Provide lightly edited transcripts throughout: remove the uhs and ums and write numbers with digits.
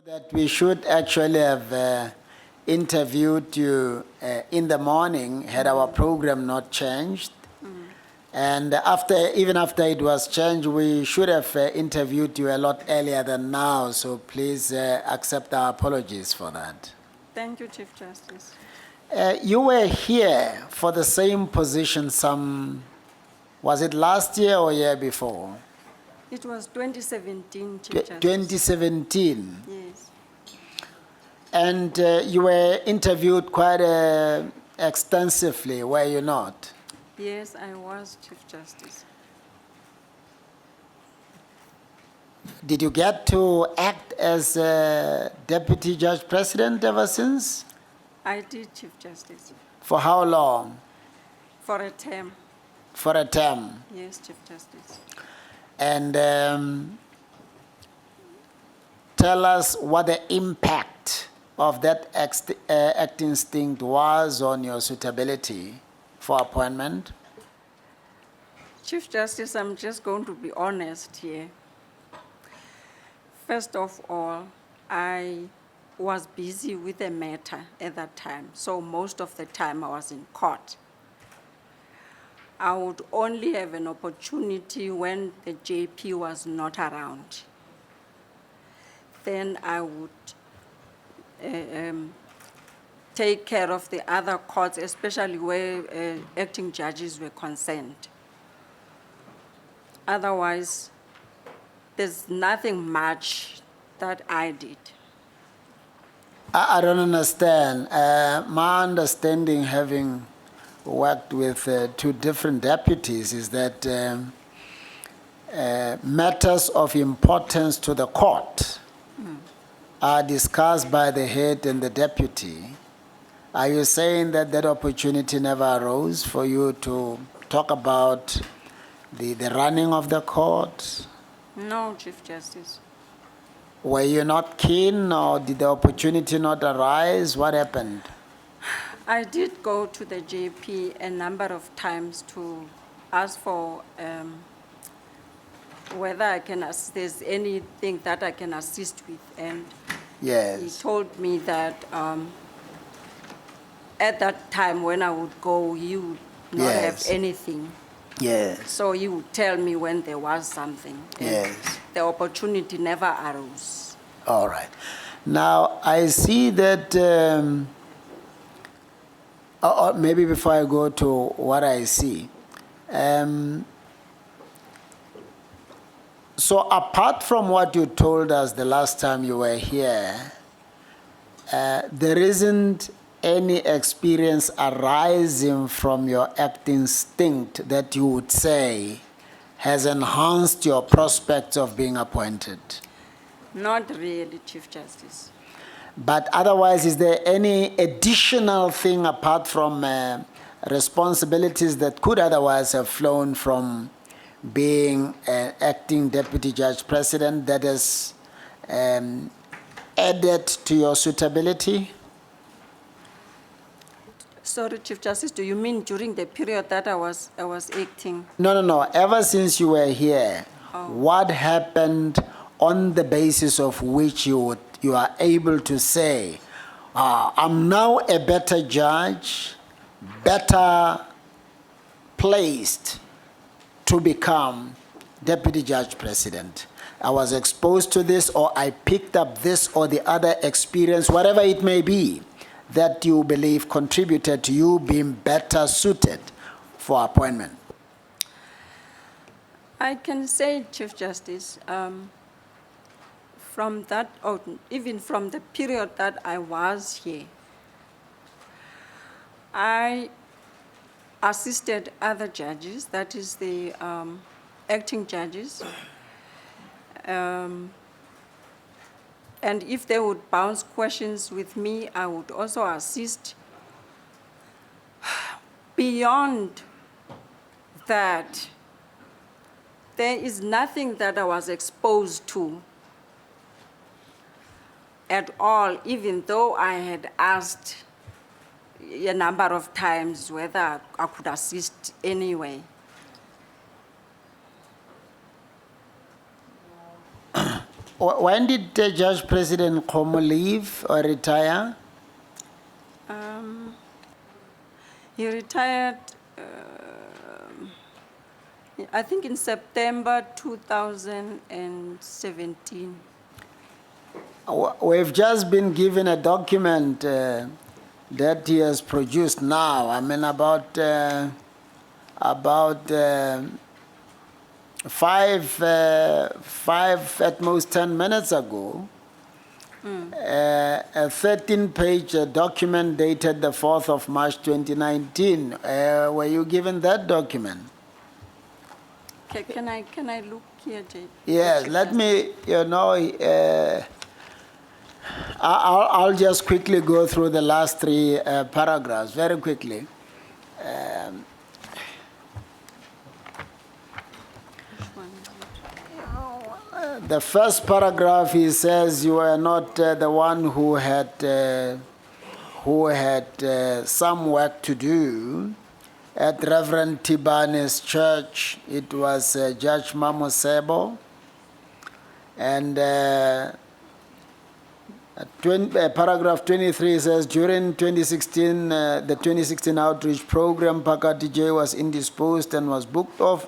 That we should actually have interviewed you in the morning had our program not changed. And even after it was changed, we should have interviewed you a lot earlier than now. So please accept our apologies for that. Thank you, Chief Justice. You were here for the same position was it last year or year before? It was 2017, Chief Justice. 2017. Yes. And you were interviewed quite extensively, were you not? Yes, I was, Chief Justice. Did you get to act as Deputy Judge President ever since? I did, Chief Justice. For how long? For a term. For a term. Yes, Chief Justice. And tell us what the impact of that acting stint was on your suitability for appointment. Chief Justice, I'm just going to be honest here. First of all, I was busy with a matter at that time, so most of the time I was in court. I would only have an opportunity when the JP was not around. Then I would take care of the other courts, especially where acting judges were concerned. Otherwise, there's nothing much that I did. I don't understand. My understanding, having worked with two different deputies, is that matters of importance to the court are discussed by the head and the deputy. Are you saying that that opportunity never arose for you to talk about the running of the court? No, Chief Justice. Were you not keen, or did the opportunity not arise? What happened? I did go to the JP a number of times to ask for whether I can there's anything that I can assist with, and Yes. he told me that at that time when I would go, he would not Yes. have anything. Yes. So he would tell me when there was something. And Yes. the opportunity never arose. All right. Now, I see that, or maybe before I go to what I see, so apart from what you told us the last time you were here, there isn't any experience arising from your acting instinct that you would say has enhanced your prospects of being appointed? Not really, Chief Justice. But otherwise, is there any additional thing apart from responsibilities that could otherwise have flown from being an acting Deputy Judge President that has added to your suitability? Sorry, Chief Justice, do you mean during the period that I was acting? No. Ever since you were here, what happened on the basis of which you are able to say, I'm now a better judge, better placed to become Deputy Judge President? I was exposed to this, or I picked up this or the other experience, whatever it may be, that you believe contributed to you being better suited for appointment. I can say, Chief Justice, from that, or even from the period that I was here, I assisted other judges, that is the acting judges, and if they would bounce questions with me, I would also assist. Beyond that, there is nothing that I was exposed to at all, even though I had asked a number of times whether I could assist anyway. When did Judge President Komo leave or retire? He retired, I think in September 2017. We've just been given a document that he has produced now. I mean, about five, at most 10 minutes ago, a 13-page document dated the 4th of March 2019. Were you given that document? Can I look here, JP? Yes, let me, I'll just quickly go through the last three paragraphs very quickly. The first paragraph, he says you are not the one who had some work to do at Reverend Tibani's church. It was Judge Mamosebo, and paragraph 23 says during 2016, the 2016 outreach program, Pakati J was indisposed and was booked off.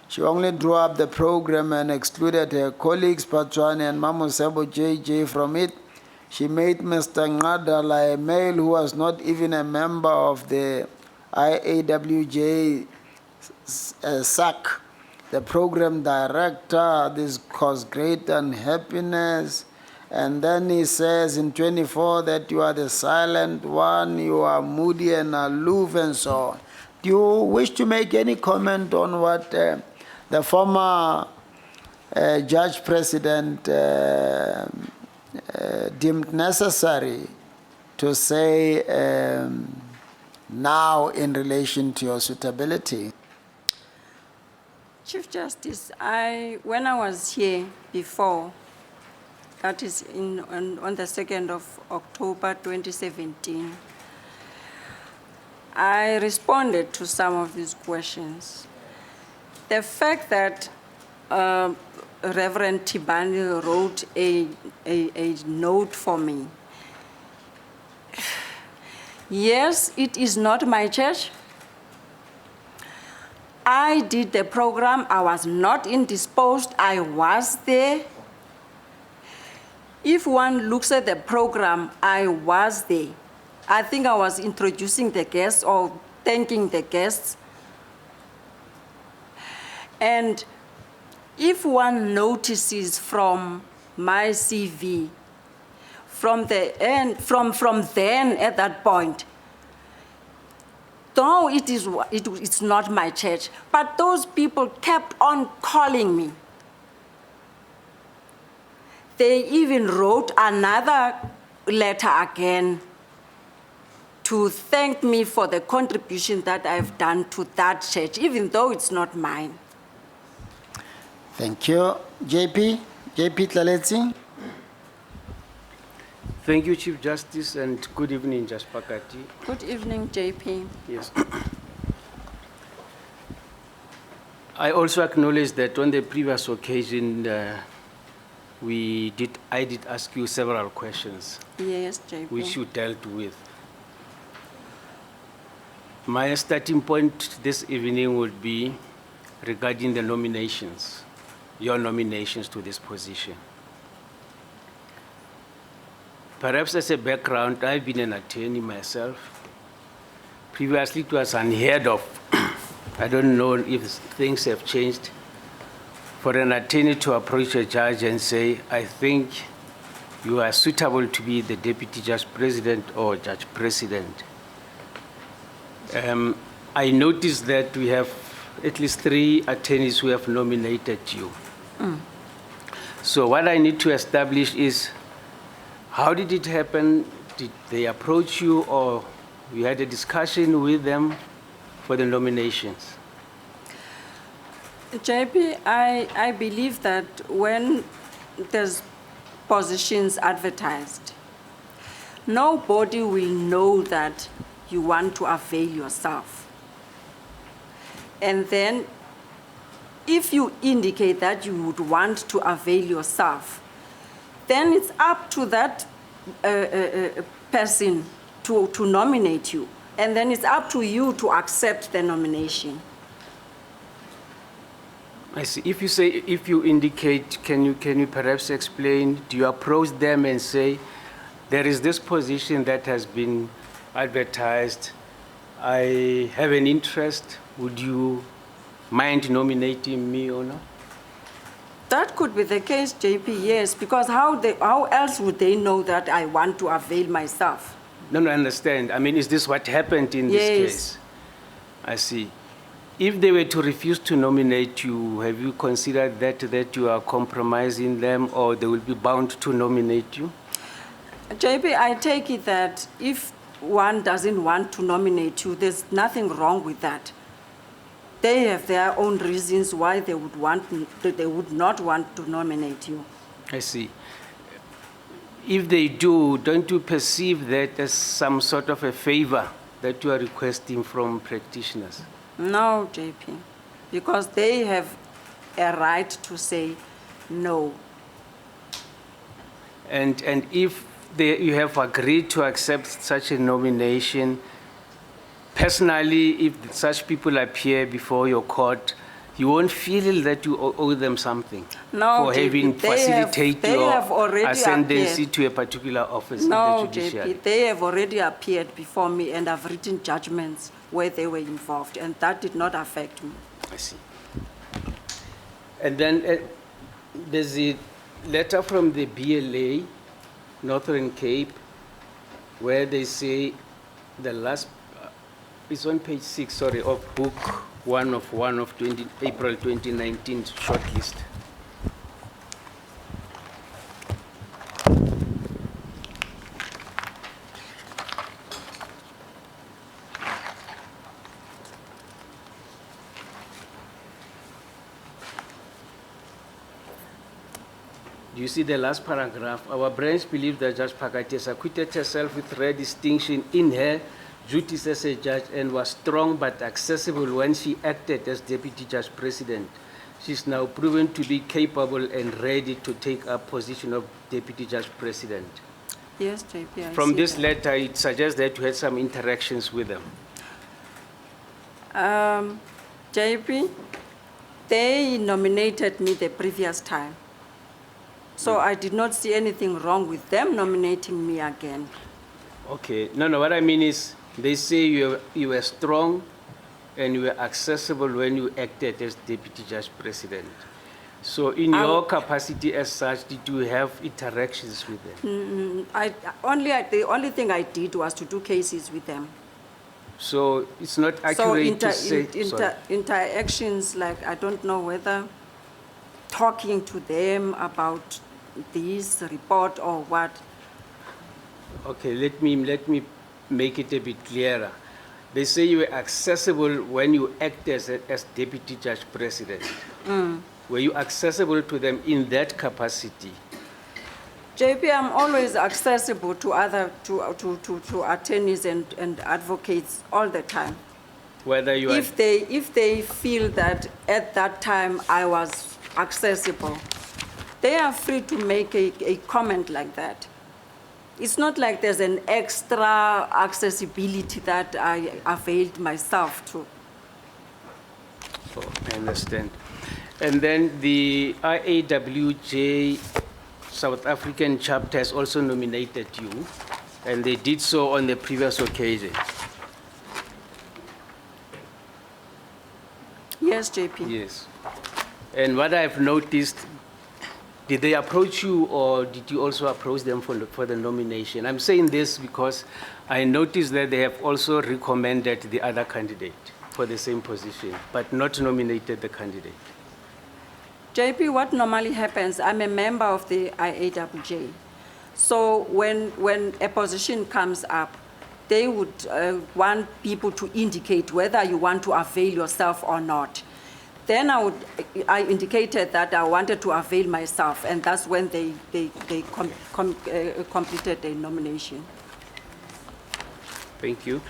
She only drew up the program and excluded her colleagues, Patswani and Mamosebo JJ, from it. She made Mr. Ngadala, a male who was not even a member of the IAWJ, SAC, the program director. This caused great unhappiness. And then he says in 24 that you are the silent one, you are moody and aloof and so on. Do you wish to make any comment on what the former Judge President deemed necessary to say now in relation to your suitability? Chief Justice, when I was here before, that is on the 2nd of October 2017, I responded to some of these questions. The fact that Reverend Tibani wrote a note for me, yes, it is not my church. I did the program. I was not indisposed. I was there. If one looks at the program, I was there. I think I was introducing the guests or thanking the guests. And if one notices from my CV, from the end, from then at that point, though it's not my church, but those people kept on calling me. They even wrote another letter again to thank me for the contribution that I've done to that church, even though it's not mine. Thank you. JP Tlaletsi. Thank you, Chief Justice, and good evening, Judge Pakati. Good evening, JP. Yes. I also acknowledge that on the previous occasion, I did ask you several questions. Yes, JP. Which you dealt with. My starting point this evening would be regarding the nominations, your nominations to this position. Perhaps as a background, I've been an attorney myself. Previously, it was unheard of. I don't know if things have changed. For an attorney to approach a judge and say, I think you are suitable to be the Deputy Judge President or Judge President. I noticed that we have at least 3 attorneys who have nominated you. So what I need to establish is, how did it happen? Did they approach you, or you had a discussion with them for the nominations? JP, I believe that when there's positions advertised, nobody will know that you want to avail yourself. And then if you indicate that you would want to avail yourself, then it's up to that person to nominate you. And then it's up to you to accept the nomination. I see. If you indicate, can you perhaps explain, do you approach them and say, there is this position that has been advertised, I have an interest, would you mind nominating me or not? That could be the case, JP, yes, because how else would they know that I want to avail myself? No, I understand. I mean, is this what happened in this Yes. case? I see. If they were to refuse to nominate you, have you considered that you are compromising them or they will be bound to nominate you? JP, I take it that if one doesn't want to nominate you, there's nothing wrong with that. They have their own reasons why they would not want to nominate you. I see. If they do, don't you perceive that as some sort of a favor that you are requesting from practitioners? No, JP, because they have a right to say no. And if you have agreed to accept such a nomination, personally, if such people appear before your court, you won't feel that you owe them something No, for JP, having facilitated they your have already ascendancy appeared. to a particular office No, in the judiciary. JP, they have already appeared before me and I've written judgments where they were involved, and that did not affect me. I see. And then there's a letter from the BLA, Northern Cape, where they say the last, it's on page 6, sorry, of book 1 of April 2019 shortlist. Do you see the last paragraph? Our branch believes that Judge Pakati has acquitted herself with rare distinction in her duties as a judge and was strong but accessible when she acted as Deputy Judge President. She's now proven to be capable and ready to take up position of Deputy Judge President. Yes, JP, I From see this that. letter, it suggests that you had some interactions with them. JP, they nominated me the previous time. So I did not see anything wrong with them nominating me again. Okay, no, what I mean is, they say you were strong and you were accessible when you acted as Deputy Judge President. So in your capacity as such, did you have interactions with them? The only thing I did was to do cases with them. So it's not accurate to say, sorry. Interactions, like I don't know whether talking to them about this report or what. Okay, let me make it a bit clearer. They say you were accessible when you acted as Deputy Judge President. Were you accessible to them in that capacity? JP, I'm always accessible to attorneys and advocates all the time. Whether you If they feel that at that time I was accessible, they are free to make a comment like that. It's not like there's an extra accessibility that I availed myself to. Oh, I understand. And then the IAWJ South African chapter has also nominated you, and they did so on the previous occasion. Yes, JP. Yes. And what I've noticed, did they approach you or did you also approach them for the nomination? I'm saying this because I noticed that they have also recommended the other candidate for the same position, but not nominated the candidate. JP, what normally happens, I'm a member of the IAWJ. So when a position comes up, they would want people to indicate whether you want to avail yourself or not. Then I indicated that I wanted to avail myself, and that's when they completed the nomination. Thank you.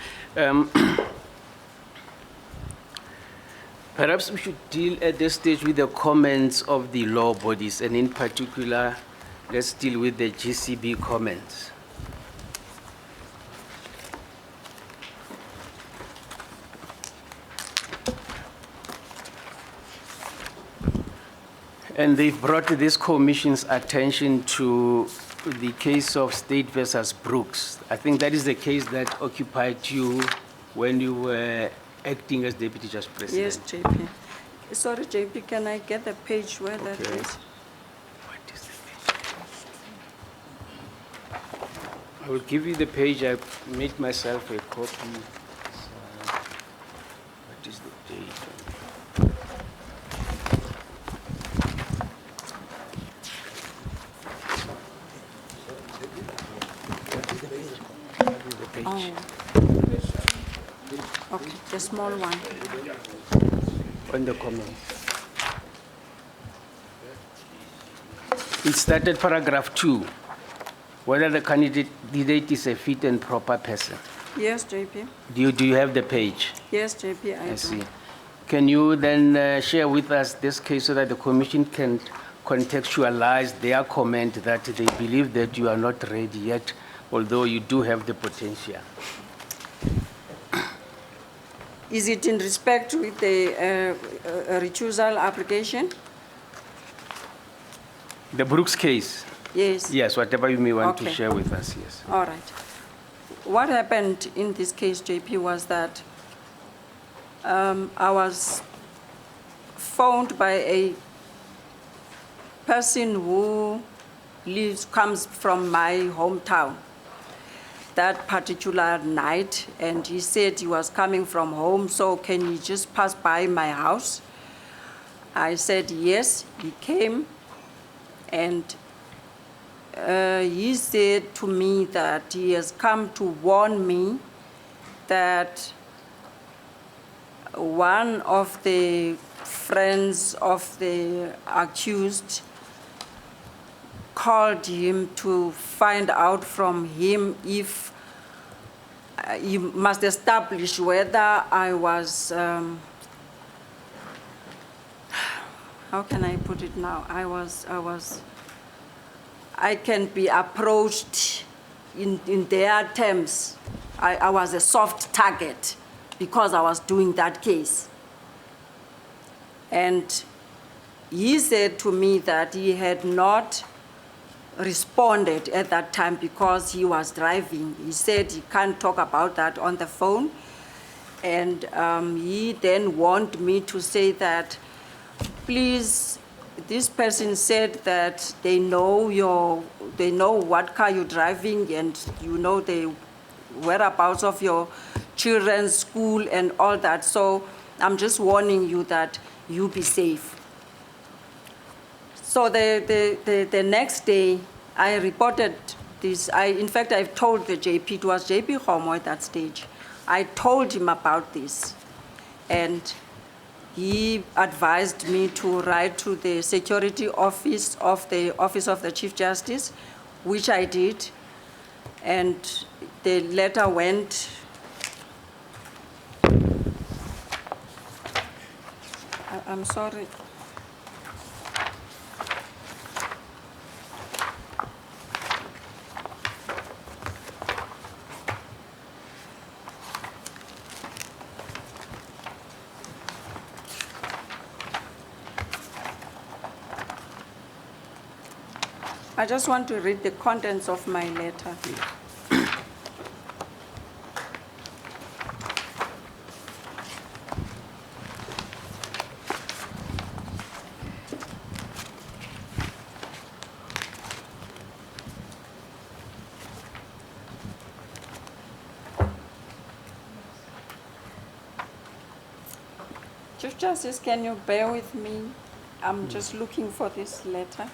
Perhaps we should deal at this stage with the comments of the law bodies, and in particular, let's deal with the GCB comments. And they've brought this commission's attention to the case of State versus Brooks. I think that is the case that occupied you when you were acting as Deputy Judge President. Yes, JP. Sorry, JP, can I get the page where that Okay. is? What is the page? I will give you the page. I made myself a copy. What is the date? The page. Oh. Okay, the small one. On the comments. It started paragraph 2, whether the candidate is a fit and proper person. Yes, JP. Do you have the page? Yes, JP, I I do. see. Can you then share with us this case so that the commission can contextualize their comment that they believe that you are not ready yet, although you do have the potential? Is it in respect with the recusal application? The Brooks case? Yes. Yes, whatever you may want to Okay. share with us, yes. All right. What happened in this case, JP, was that I was phoned by a person who comes from my hometown that particular night, and he said he was coming from home, so can you just pass by my house? I said yes. He came, and he said to me that he has come to warn me that one of the friends of the accused called him to find out from him if he must establish whether I was, how can I put it now? I can be approached in their terms. I was a soft target because I was doing that case. And he said to me that he had not responded at that time because he was driving. He said he can't talk about that on the phone. And he then warned me to say that, please, this person said that they know what car you're driving and you know the whereabouts of your children's school and all that. So I'm just warning you that you be safe. So the next day, I reported this. In fact, I told the JP, it was JP Homo at that stage. I told him about this. And he advised me to write to the security office of the Chief Justice, which I did. And the letter went. I'm sorry. I just want to read the contents of my letter. Chief Justice, can you bear with me? I'm just looking for this letter.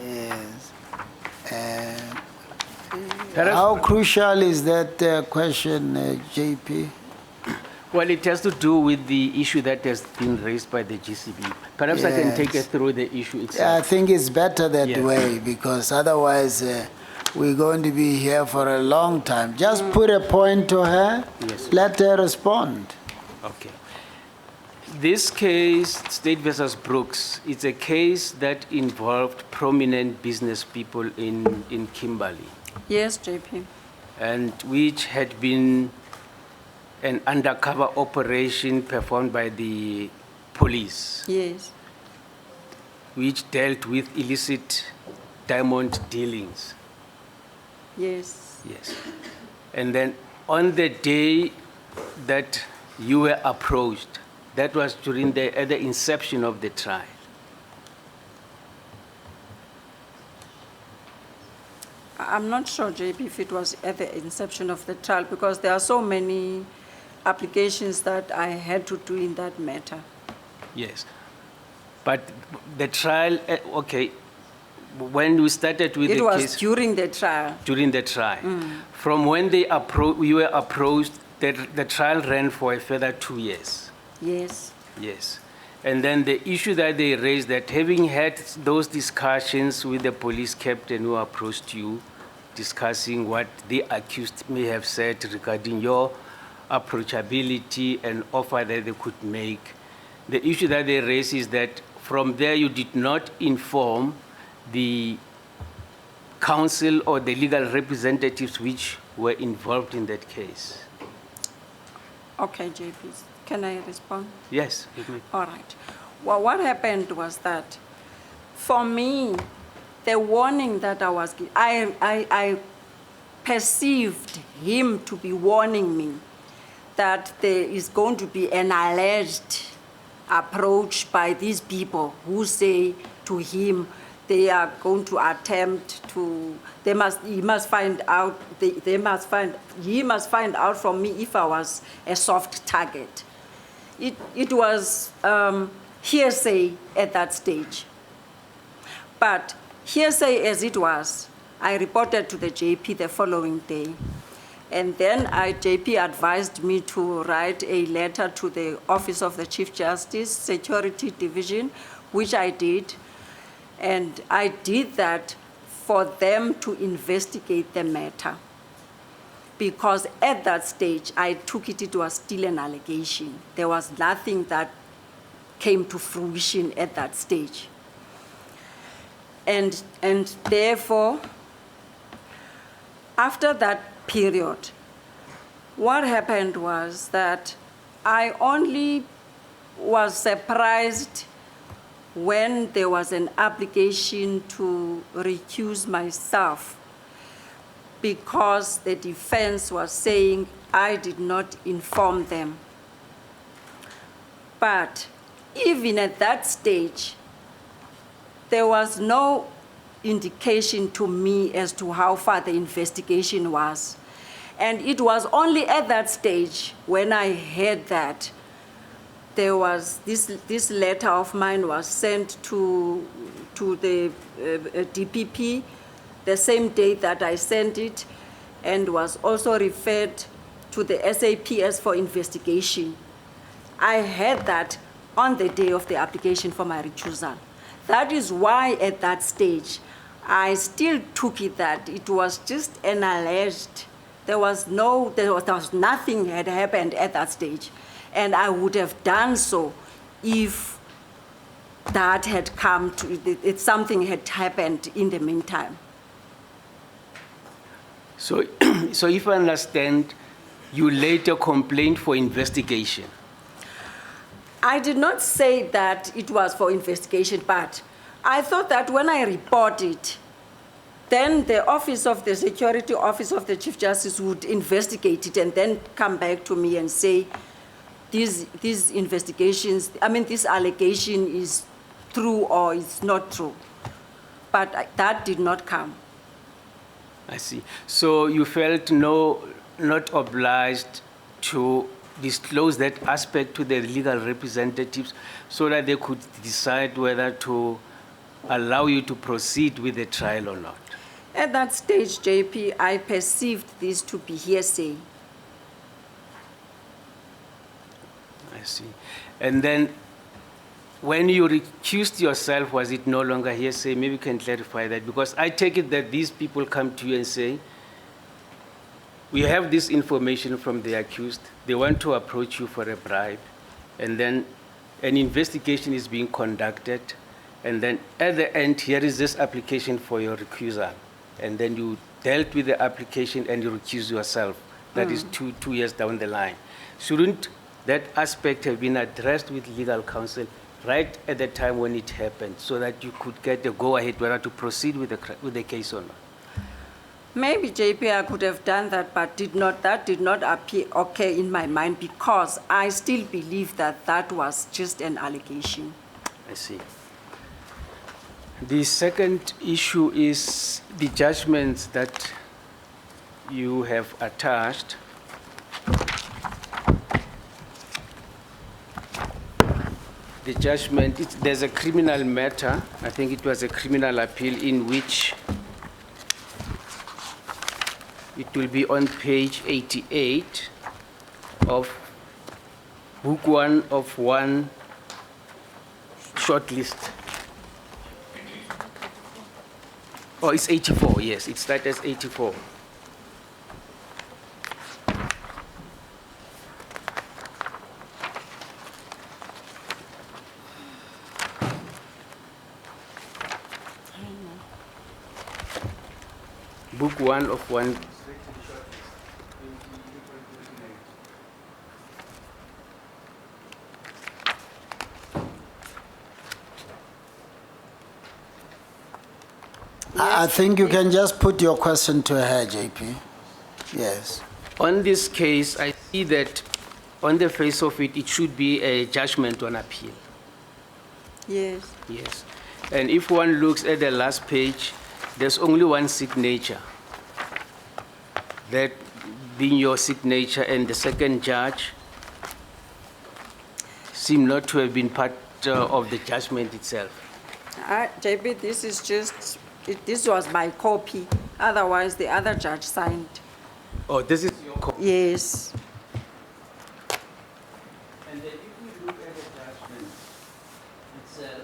Yes. Perhaps- How crucial is that question, JP? Well, it has to do with the issue that has been raised by the GCB. Perhaps I can take Yes. us through the issue I itself. think it's better that Yeah. way because otherwise we're going to be here for a long time. Just put a point to her, Yes. let her respond. Okay. This case, State versus Brooks, it's a case that involved prominent business people in Kimberley, Yes, JP. and which had been an undercover operation performed by the police, Yes. which dealt with illicit diamond dealings. Yes. Yes. And then on the day that you were approached, that was during at the inception of the trial. I'm not sure, JP, if it was at the inception of the trial, because there are so many applications that I had to do in that matter. Yes. But the trial, okay, when we started with It the was case, during the trial. during the trial, from when you were approached, the trial ran for a further 2 years. Yes. Yes. And then the issue that they raised, that having had those discussions with the police captain who approached you, discussing what the accused may have said regarding your approachability and offer that they could make, the issue that they raised is that from there you did not inform the counsel or the legal representatives which were involved in that case. Okay, JP, can I respond? Yes. Let me. All right. Well, what happened was that, for me, the warning that I was given, I perceived him to be warning me that there is going to be an alleged approach by these people who say to him they are going to attempt to, he must find out from me if I was a soft target. It was hearsay at that stage. But hearsay as it was, I reported to the JP the following day. And then JP advised me to write a letter to the Office of the Chief Justice, Security Division, which I did. And I did that for them to investigate the matter. Because at that stage, I took it was still an allegation. There was nothing that came to fruition at that stage. And therefore, after that period, what happened was that I only was surprised when there was an application to recuse myself, because the defense was saying I did not inform them. But even at that stage, there was no indication to me as to how far the investigation was. And it was only at that stage when I heard that there was this letter of mine was sent to the DPP the same day that I sent it, and was also referred to the SAPS for investigation. I had that on the day of the application for my recusal. That is why at that stage, I still took it that it was just an alleged, there was nothing had happened at that stage. And I would have done so if that had come to, if something had happened in the meantime. So, so if I understand, you later complained for investigation. I did not say that it was for investigation, but I thought that when I reported, then the Office of the Security Office of the Chief Justice would investigate it and then come back to me and say, these investigations, I mean, this allegation is true or it's not true. But that did not come. I see. So you felt not obliged to disclose that aspect to the legal representatives so that they could decide whether to allow you to proceed with the trial or not? At that stage, JP, I perceived this to be hearsay. I see. And then when you recused yourself, was it no longer hearsay? Maybe you can clarify that, because I take it that these people come to you and say, we have this information from the accused, they want to approach you for a bribe, and then an investigation is being conducted, and then at the end, here is this application for your recusal. And then you dealt with the application and you recuse yourself. That is 2 years down the line. Shouldn't that aspect have been addressed with legal counsel right at the time when it happened, so that you could get the go-ahead whether to proceed with the case or not? Maybe JP, I could have done that, but that did not appear okay in my mind, because I still believe that that was just an allegation. I see. The second issue is the judgments that you have attached. The judgment, there's a criminal matter. I think it was a criminal appeal in which it will be on page 88 of book 1 of 1 shortlist. Oh, it's 84, yes, it starts as 84. Book 1 of 1. I think you can just put your question to her, JP. Yes. On this case, I see that on the face of it, it should be a judgment on appeal. Yes. Yes. And if one looks at the last page, there's only one signature. That being your signature, and the second judge seem not to have been part of the judgment itself. JP, this is just, this was my copy. Otherwise, the other judge signed. Oh, this is your copy. Yes. And then if we look at the judgment itself,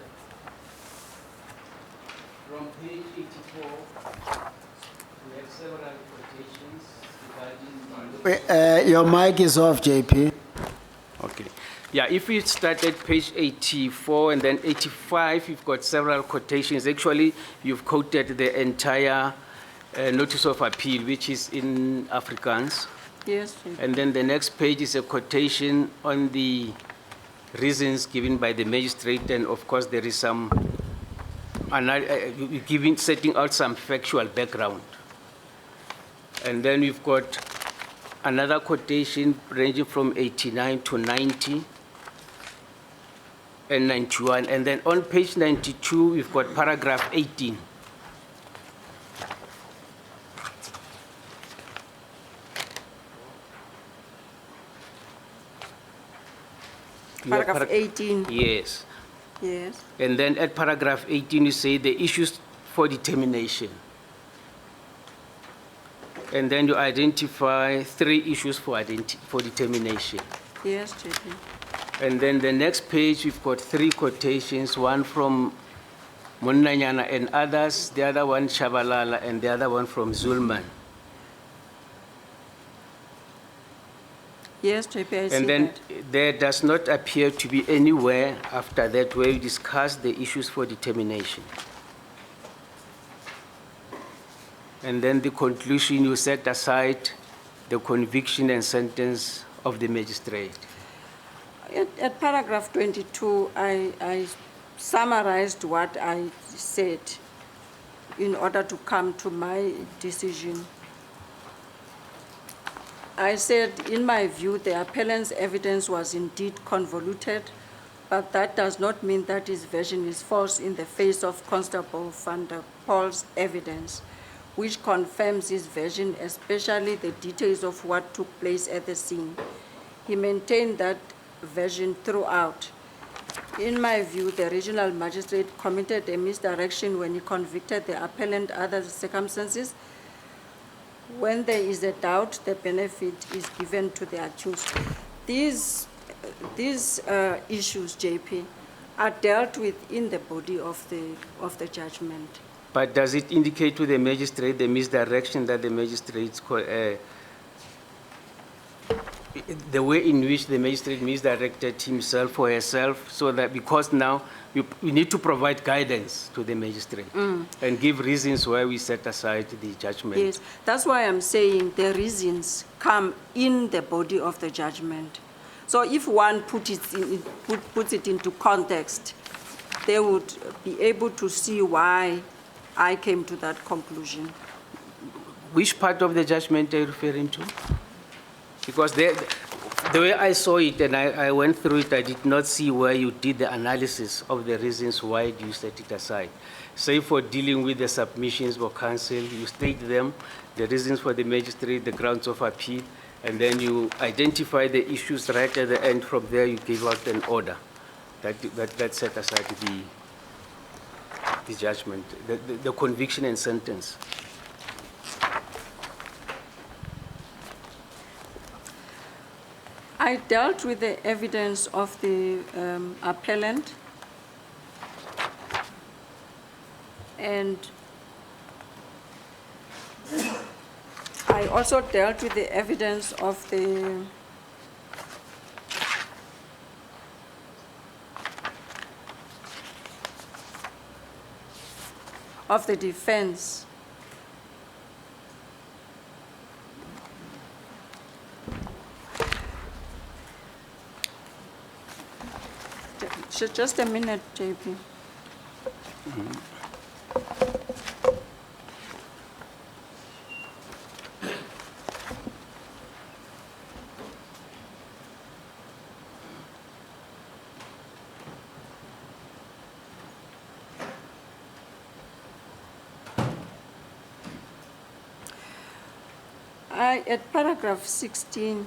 from page 84, we have several quotations regarding Your mic is off, JP. Okay. Yeah, if we start at page 84 and then 85, you've got several quotations. Actually, you've quoted the entire notice of appeal, which is in Afrikaans. Yes, JP. And then the next page is a quotation on the reasons given by the magistrate, and of course there is some setting out some factual background. And then we've got another quotation ranging from 89 to 90 and 91. And then on page 92, we've got paragraph 18. Paragraph 18. Yes. Yes. And then at paragraph 18, you say the issues for determination. And then you identify 3 issues for determination. Yes, JP. And then the next page, we've got 3 quotations, one from Munnanyana and others, the other one Shabalala, and the other one from Zulman. Yes, JP, I see And then that. there does not appear to be anywhere after that where we discuss the issues for determination. And then the conclusion, you set aside the conviction and sentence of the magistrate. At paragraph 22, I summarized what I said in order to come to my decision. I said, in my view, the appellant's evidence was indeed convoluted, but that does not mean that his version is false in the face of Constable van der Poel's evidence, which confirms his version, especially the details of what took place at the scene. He maintained that version throughout. In my view, the regional magistrate committed a misdirection when he convicted the appellant under the circumstances. When there is a doubt, the benefit is given to the accused. These issues, JP, are dealt with in the body of the judgment. But does it indicate to the magistrate the misdirection that the magistrates the way in which the magistrate misdirected himself or herself, so that because now we need to provide guidance to the magistrate and give reasons why we set aside the judgment. Yes, that's why I'm saying the reasons come in the body of the judgment. So if one puts it into context, they would be able to see why I came to that conclusion. Which part of the judgment are you referring to? Because the way I saw it and I went through it, I did not see where you did the analysis of the reasons why you set it aside. Say for dealing with the submissions for counsel, you state them, the reasons for the magistrate, the grounds of appeal, and then you identify the issues right at the end. From there, you give out an order that set aside the judgment, the conviction and sentence. I dealt with the evidence of the appellant, and I also dealt with the evidence of the defense. Just a minute, JP. At paragraph 16,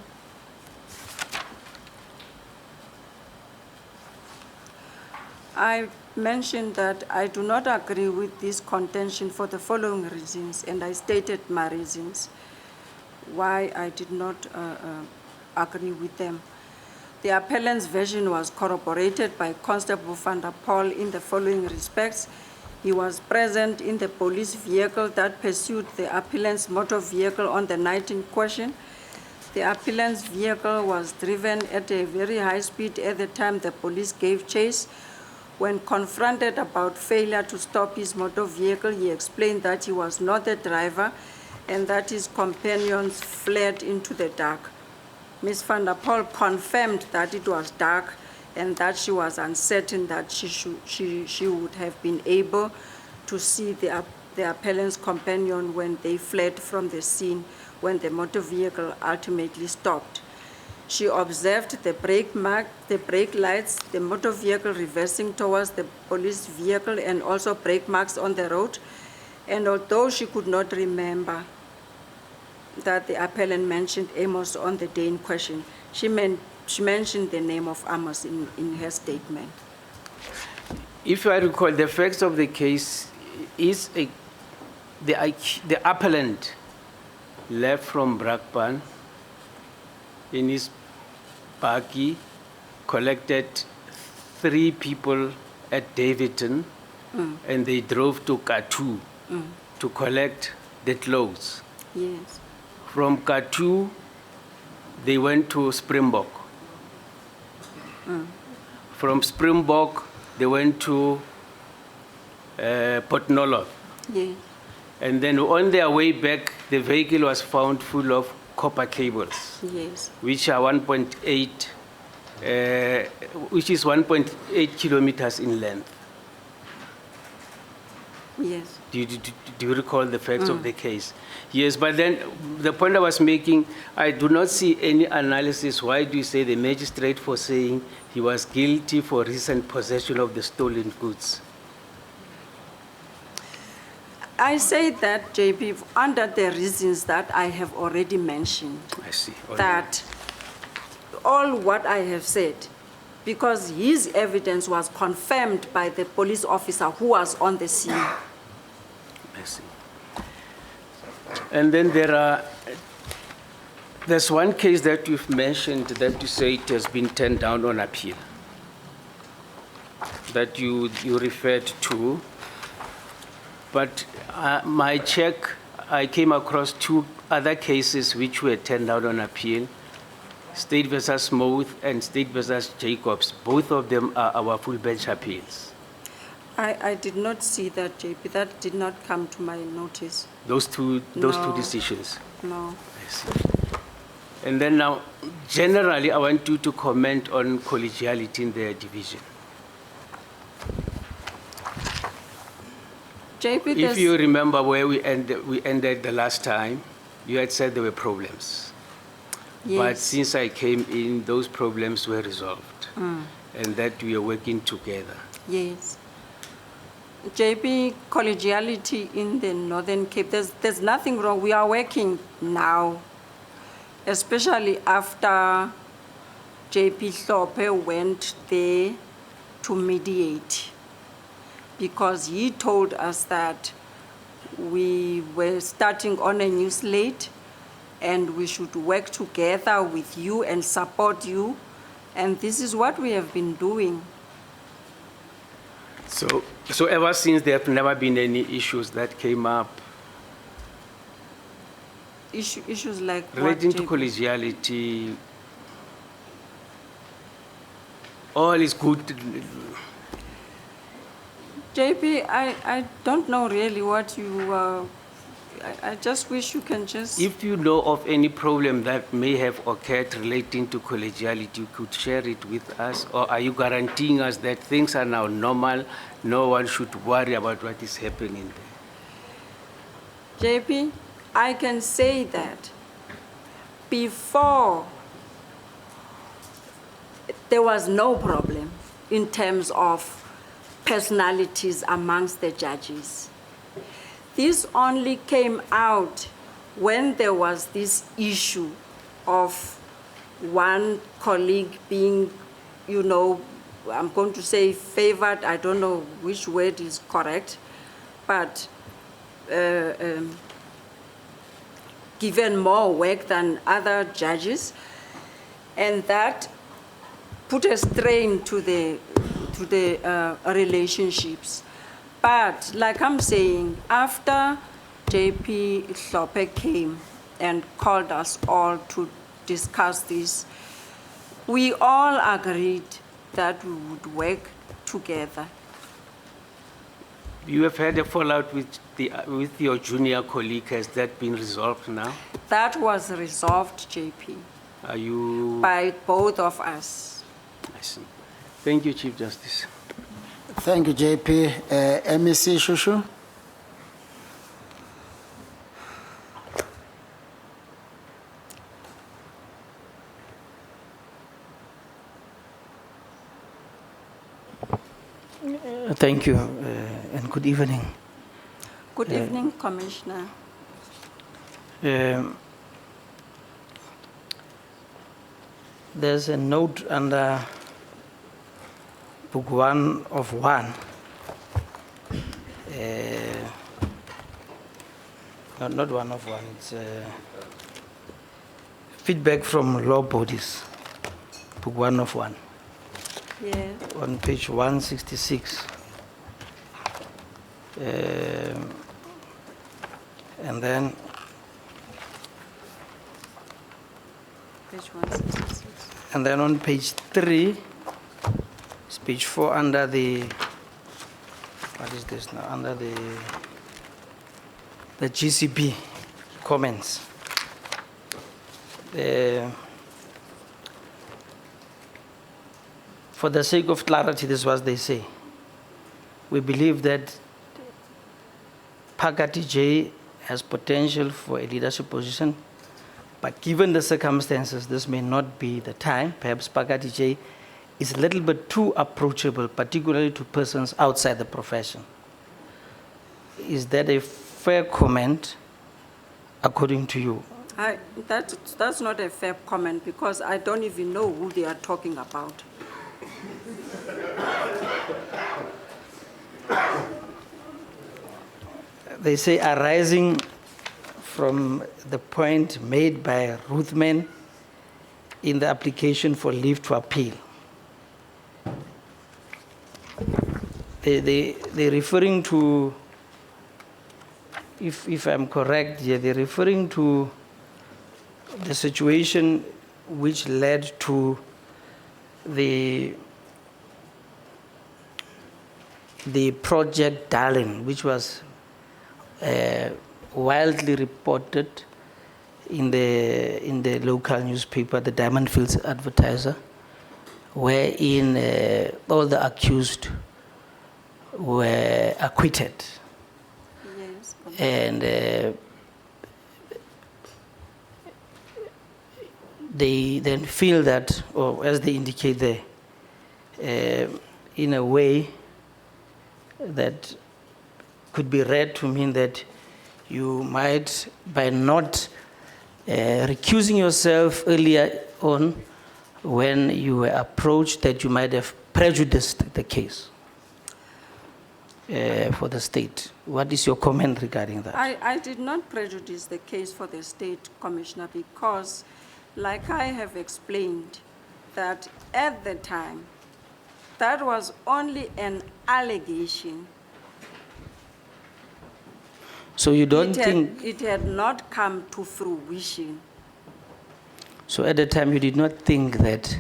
I mentioned that I do not agree with this contention for the following reasons, and I stated my reasons why I did not agree with them. The appellant's version was corroborated by Constable van der Paul in the following respects. He was present in the police vehicle that pursued the appellant's motor vehicle on the night in question. The appellant's vehicle was driven at a very high speed at the time the police gave chase. When confronted about failure to stop his motor vehicle, he explained that he was not the driver and that his companions fled into the dark. Ms. van der Paul confirmed that it was dark and that she was uncertain that she would have been able to see the appellant's companion when they fled from the scene when the motor vehicle ultimately stopped. She observed the brake lights, the motor vehicle reversing towards the police vehicle, and also brake marks on the road. And although she could not remember that the appellant mentioned Amos on the day in question, she mentioned the name of Amos in her statement. If I recall, the facts of the case is the appellant left from Brakpan in his buggy, collected 3 people at Davidton, and they drove to Katu to collect the clothes. Yes. From Katu, they went to Springbok. From Springbok, they went to Port Noloth. Yes. And then on their way back, the vehicle was found full of copper cables. Yes. Which are 1.8, which is 1.8 kilometers in length. Yes. Do you recall the facts of the case? Yes, but then the point I was making, I do not see any analysis. Why do you say the magistrate for saying he was guilty for recent possession of the stolen goods? I say that, JP, under the reasons that I have already mentioned. I see. That all what I have said, because his evidence was confirmed by the police officer who was on the scene. I see. And then there's one case that you've mentioned that you say it has been turned down on appeal, that you referred to. But my check, I came across 2 other cases which were turned down on appeal. State versus Smooth and State versus Jacobs, both of them are our full bench appeals. I did not see that, JP. That did not come to my notice. Those two No. decisions. No. I see. And then now, generally, I want you to comment on collegiality in the division. JP, If there's- you remember where we ended the last time, you had said there were problems. But yes. since I came in, those problems were resolved. And that we are working together. Yes. JP, collegiality in the Northern Cape, there's nothing wrong. We are working now, especially after JP Hlophe went there to mediate, because he told us that we were starting on a new slate and we should work together with you and support you. And this is what we have been doing. So ever since, there have never been any issues that came up Issues like what, relating to JP? collegiality. All is good. JP, I don't know really what you, I just wish you can just, If you know of any problem that may have occurred relating to collegiality, you could share it with us, or are you guaranteeing us that things are now normal, no one should worry about what is happening there? JP, I can say that before there was no problem in terms of personalities amongst the judges. This only came out when there was this issue of one colleague being, you know, I'm going to say favored, I don't know which word is correct, but given more work than other judges, and that put a strain to the relationships. But like I'm saying, after JP Hlophe came and called us all to discuss this, we all agreed that we would work together. You have had a fallout with your junior colleague. Has that been resolved now? That was resolved, JP, Are you? by both of us. I see. Thank you, Chief Justice. Thank you, JP. MEC Shushu? Thank you, and good evening. Good evening, Commissioner. There's a note under Book 1 of 1. Not 1 of 1, it's feedback from law bodies, Book 1 of 1. Yeah. On page 166. And then Page 166. And then on page 3, it's page 4 under the, what is this now? Under the GCP comments. For the sake of clarity, this is what they say. We believe that Pakati J has potential for a leadership position, but given the circumstances, this may not be the time. Perhaps Pakati J is a little bit too approachable, particularly to persons outside the profession. Is that a fair comment, according to you? That's not a fair comment, because I don't even know who they are talking about. They say arising from the point made by Ruthman in the application for leave to appeal. They're referring to, if I'm correct here, they're referring to the situation which led to the Project Darling, which was wildly reported in the local newspaper, the Diamond Fields Advertiser, wherein all the accused were acquitted. Yes. And they then feel that, or as they indicate there, in a way that could be read to mean that you might, by not recusing yourself earlier on when you were approached, that you might have prejudiced the case for the state. What is your comment regarding that? I did not prejudice the case for the state commissioner because, like I have explained, that at the time, that was only an allegation. So you don't think, It had not come to fruition. so at the time you did not think that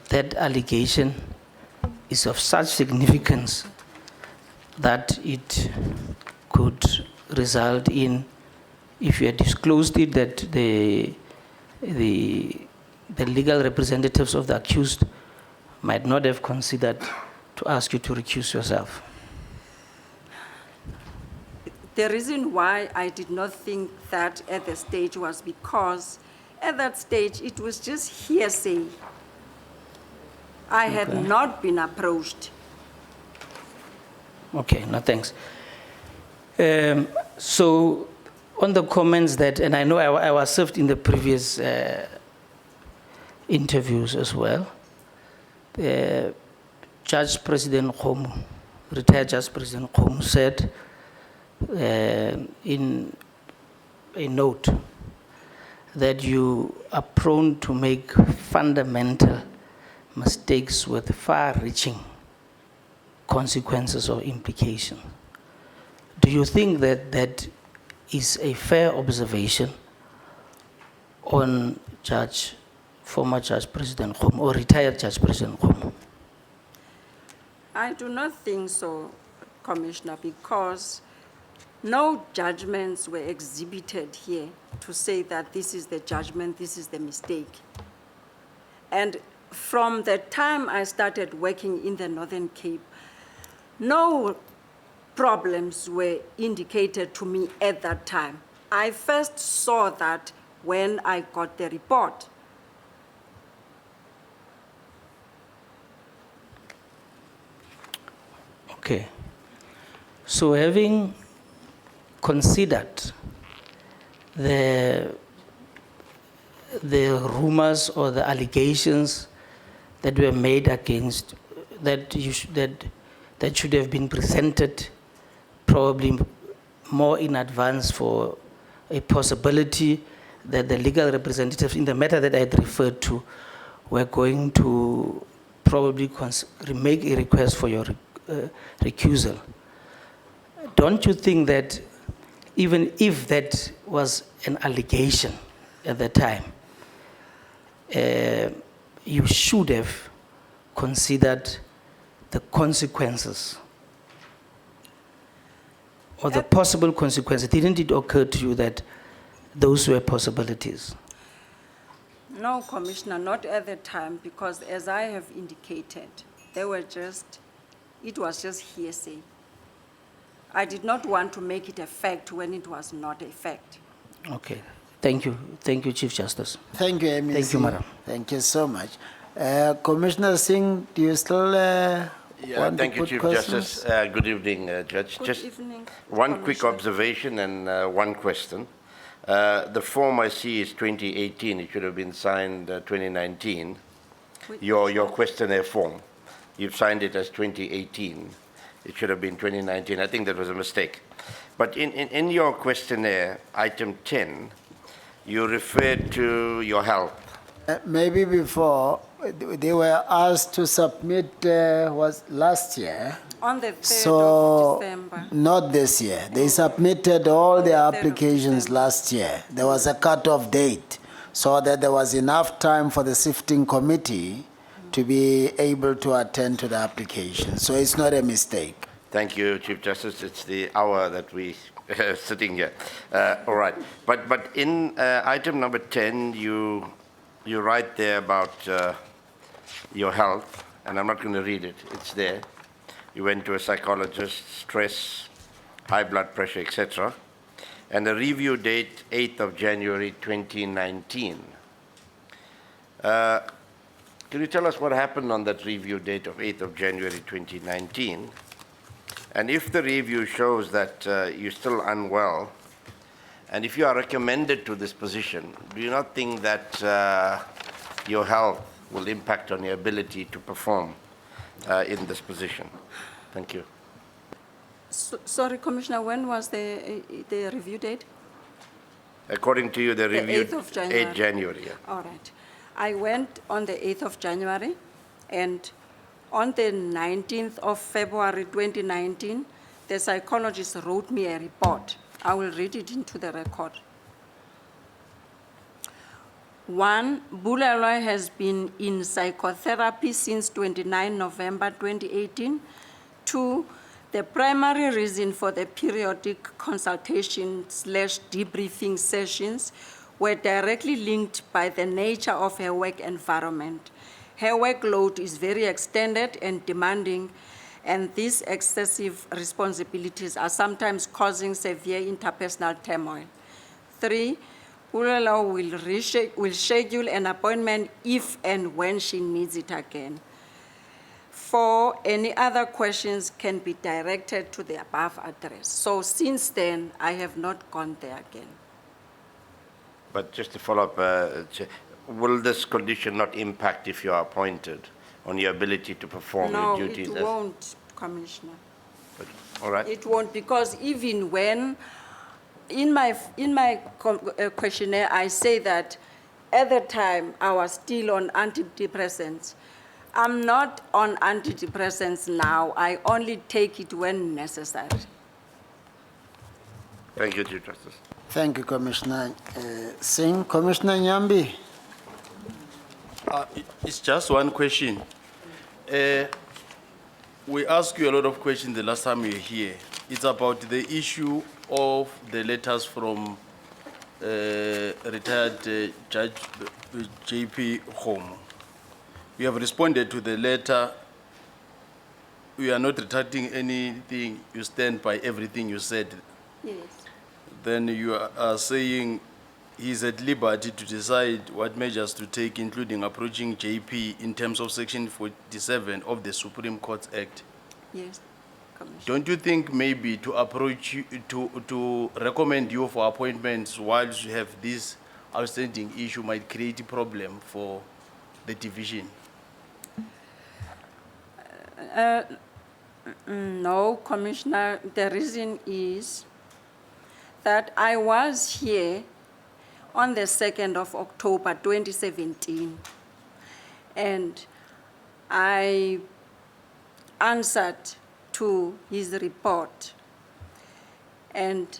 that allegation is of such significance that it could result in, if you had disclosed it, that the legal representatives of the accused might not have considered to ask you to recuse yourself? The reason why I did not think that at the stage was because at that stage it was just hearsay. I had Okay. not been approached. Okay, no, thanks. So, on the comments that, and I know I was served in the previous interviews as well, Judge President Khomu, retired Judge President Khomu said in a note that you are prone to make fundamental mistakes with far-reaching consequences or implications. Do you think that that is a fair observation on former Judge President Khomu or retired Judge President Khomu? I do not think so, Commissioner, because no judgments were exhibited here to say that this is the judgment, this is the mistake. And from the time I started working in the Northern Cape, no problems were indicated to me at that time. I first saw that when I got the report. Okay. So having considered the rumors or the allegations that were made against, that should have been presented probably more in advance for a possibility that the legal representatives in the matter that I had referred to were going to probably make a request for your recusal. Don't you think that even if that was an allegation at the time, you should have considered the consequences or the possible consequences? Didn't it occur to you that those were possibilities? No, Commissioner, not at the time, because as I have indicated, it was just hearsay. I did not want to make it a fact when it was not a fact. Okay. Thank you. Thank you, Chief Justice. Thank you, MEC. Thank you, Madam. Thank you so much. Commissioner Singh, do you still want thank to you, put Chief questions? Justice. Good evening, Judge. Good Just evening, one quick Commissioner. observation and one question. The form I see is 2018. It should have been signed 2019. Which Your one? questionnaire form, you've signed it as 2018. It should have been 2019. I think that was a mistake. But in your questionnaire, item 10, you referred to your health. Maybe before, they were asked to submit, was last year. On the 3rd So, of December. not this year. They submitted all their 3rd of applications December. last year. There was a cutoff date. so that there was enough time for the sifting committee to be able to attend to the application. So it's not a mistake. Thank you, Chief Justice. It's the hour that we are sitting here. All right. But in item number 10, you write there about your health, and I'm not going to read it. It's there. You went to a psychologist, stress, high blood pressure, etc. And the review date, 8th of January 2019. Can you tell us what happened on that review date of 8th of January 2019? And if the review shows that you're still unwell, and if you are recommended to this position, do you not think that your health will impact on your ability to perform in this position? Thank you. Sorry, Commissioner, when was the review date? According to you, the review 8th of January. 8 January. Yeah. All right. I went on the 8th of January, and on the 19th of February 2019, the psychologist wrote me a report. I will read it into the record. 1, Bulelwa has been in psychotherapy since 29 November 2018. 2, the primary reason for the periodic consultation/debriefing sessions were directly linked by the nature of her work environment. Her workload is very extended and demanding, and these excessive responsibilities are sometimes causing severe interpersonal turmoil. 3, Bulelwa will schedule an appointment if and when she needs it again. 4, any other questions can be directed to the above address. So since then, I have not gone there again. But just to follow up, will this condition not impact if you are appointed on your ability to perform your duties? No, it won't, Commissioner. All right. It won't, because even when, in my questionnaire, I say that at the time I was still on antidepressants. I'm not on antidepressants now. I only take it when necessary. Thank you, Chief Justice. Thank you, Commissioner Singh. Commissioner Nyambi. It's just one question. We asked you a lot of questions the last time you were here. It's about the issue of the letters from retired Judge JP Home. We have responded to the letter. We are not retracting anything. You stand by everything you said. Yes. Then you are saying he's at liberty to decide what measures to take, including approaching JP in terms of Section 47 of the Supreme Court Act. Yes, Commissioner. Don't you think maybe to approach you, to recommend you for appointments whilst you have this outstanding issue might create a problem for the division? No, Commissioner, the reason is that I was here on the 2nd of October 2017, and I answered to his report, and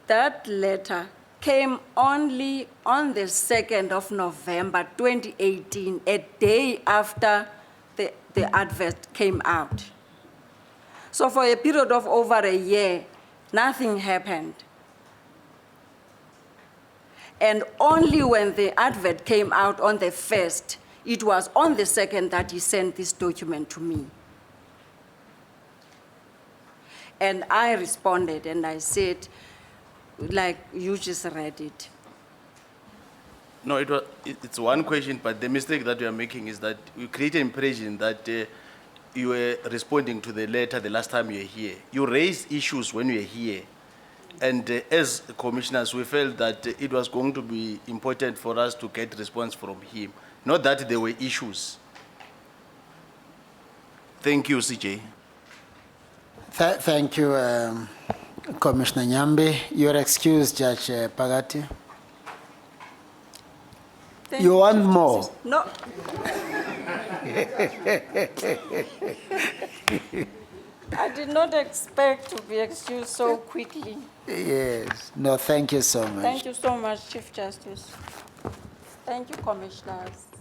that letter came only on the 2nd of November 2018, a day after the advert came out. So for a period of over a year, nothing happened. And only when the advert came out on the 1st, it was on the 2nd that he sent this document to me. And I responded and I said, like you just read it. No, it's one question, but the mistake that you are making is that you create an impression that you were responding to the letter the last time you were here. You raised issues when you were here. And as commissioners, we felt that it was going to be important for us to get response from him. Not that there were issues. Thank you, CJ. Thank you, Commissioner Nyambi. Your excuse, Judge Pakati. Thank You want more? No. I did not expect to be excused so quickly. Yes. No, thank you so much. Thank you so much, Chief Justice. Thank you, commissioners.